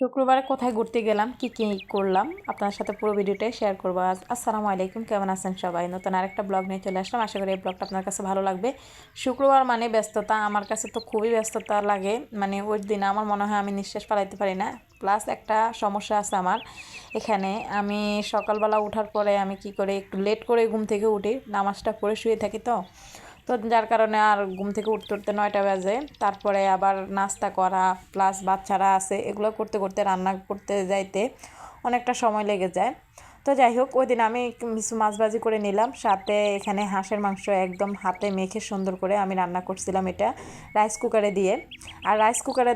শুক্রবারে কোথায় ঘুরতে গেলাম কি কি করলাম আপনার সাথে পুরো ভিডিওটাই শেয়ার করবো আজ। আসসালামু আলাইকুম, কেমন আছেন সবাই? নতুন আরেকটা ব্লগ নিয়ে চলে আসলাম। আশা করি এই ব্লগটা আপনার কাছে ভালো লাগবে। শুক্রবার মানে ব্যস্ততা, আমার কাছে তো খুবই ব্যস্ততা লাগে। মানে ওই দিন আমার মনে হয় আমি নিঃশ্বাস ফেলাইতে পারি না। প্লাস একটা সমস্যা আছে আমার এখানে। আমি সকালবেলা ওঠার পরে আমি কি করে একটু লেট করে ঘুম থেকে উঠি, নামাজটা পড়ে শুয়ে থাকি। তো যার কারণে আর ঘুম থেকে উঠতে উঠতে 9টা বাজে। তারপরে আবার নাস্তা করা প্লাস বাচ্চারা আছে, এগুলো করতে করতে রান্না করতে যাইতে অনেকটা সময় লেগে যায়। তো যাই হোক, ওই দিন আমি কিছু মাছ ভাজি করে নিলাম, সাথে এখানে হাঁসের মাংস একদম হাতে মেখে সুন্দর করে আমি রান্না করছিলাম এটা রাইস কুকারে দিয়ে। আর রাইস কুকারে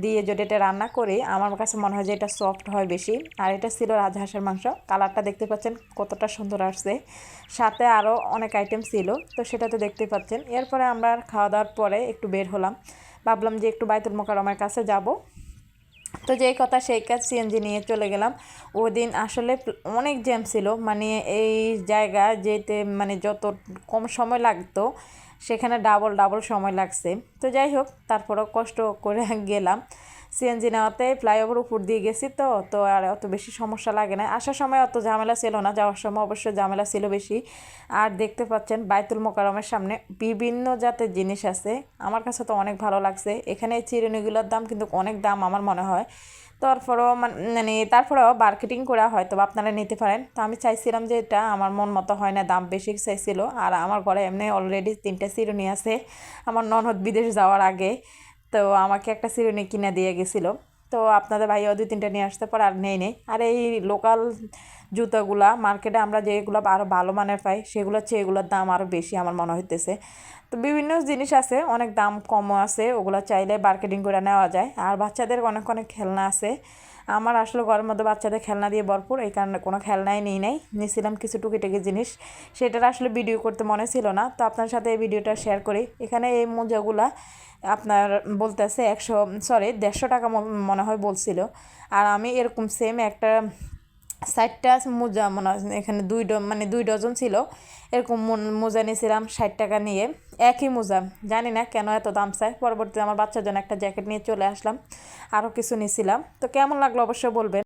দিয়ে যদি এটা রান্না করি আমার কাছে মনে হয় যে এটা সফট হয় বেশি। আর এটা ছিল রাজহাঁসের মাংস, কালারটা দেখতে পাচ্ছেন কতটা সুন্দর আসছে। সাথে আরও অনেক আইটেম ছিল, তো সেটা তো দেখতে পাচ্ছেন। এরপরে আমরা খাওয়া দাওয়ার পরে একটু বের হলাম, ভাবলাম যে একটু বাইতুল মোকাররমের কাছে যাব। তো যেই কথা সেই কাজ, সিএনজি নিয়ে চলে গেলাম। ওই দিন আসলে অনেক জ্যাম ছিল, মানে এই জায়গা যেতে মানে যত কম সময় লাগতো সেখানে ডাবল ডাবল সময় লাগছে। তো যাই হোক, তারপরেও কষ্ট করে গেলাম। সিএনজি নেওয়াতে ফ্লাইওভার উপর দিয়ে গেছি, তো আর অত বেশি সমস্যা লাগে না। আসার সময় অত ঝামেলা ছিল না, যাওয়ার সময় অবশ্যই ঝামেলা ছিল বেশি। আর দেখতে পাচ্ছেন বাইতুল মোকাররমের সামনে বিভিন্ন জাতের জিনিস আছে, আমার কাছে তো অনেক ভালো লাগছে। এখানে চিরুনিগুলোর দাম কিন্তু অনেক দাম আমার মনে হয়। তারপরেও মার্কেটিং করা হয়তো আপনারা নিতে পারেন। তো আমি চাইছিলাম যে এটা আমার মন মতো হয় না, দাম বেশি চাইছিল। আর আমার ঘরে এমনি অলরেডি 3টা চিরুনি আছে আমার ননদ বিদেশ যাওয়ার আগে, তো আমাকে একটা চিরুনি কিনে দিয়ে গেছিলো। তো আপনাদের ভাইও 2-3টা নিয়ে আসতে পারে, আর নেই। আর এই লোকাল জুতোগুলা মার্কেটে আমরা যেগুলো আরও ভালো মানের পাই সেগুলোর চেয়ে এগুলোর দাম আরও বেশি আমার মনে হইতেছে। তো বিভিন্ন জিনিস আছে, অনেক দাম কমও আছে, ওগুলো চাইলে মার্কেটিং করে নেওয়া যায়। আর বাচ্চাদের অনেক অনেক খেলনা আছে। আমার আসলে ঘরের মধ্যে বাচ্চাদের খেলনা দিয়ে ভরপুর, এই কারণে কোনো খেলনাই নিয়েছিলাম কিছু টুকিটাকি জিনিস, সেটার আসলে ভিডিও করতে মনে ছিল না। তো আপনার সাথে এই ভিডিওটা শেয়ার করি। এখানে এই মোজাগুলা আপনার বলতেছে 150 টাকা মনে হয় বলছিল। আর আমি এরকম সেম একটা 60টা মোজা মনে হয় এখানে 2 ডজন ছিল, এরকম মোজা নিয়েছিলাম 60 টাকা নিয়ে। একই মোজা, জানি না কেন এত দাম চায়। পরবর্তীতে আমার বাচ্চার জন্য একটা জ্যাকেট নিয়ে চলে আসলাম, আরও কিছু নিয়েছিলাম। তো কেমন লাগলো অবশ্যই বলবেন।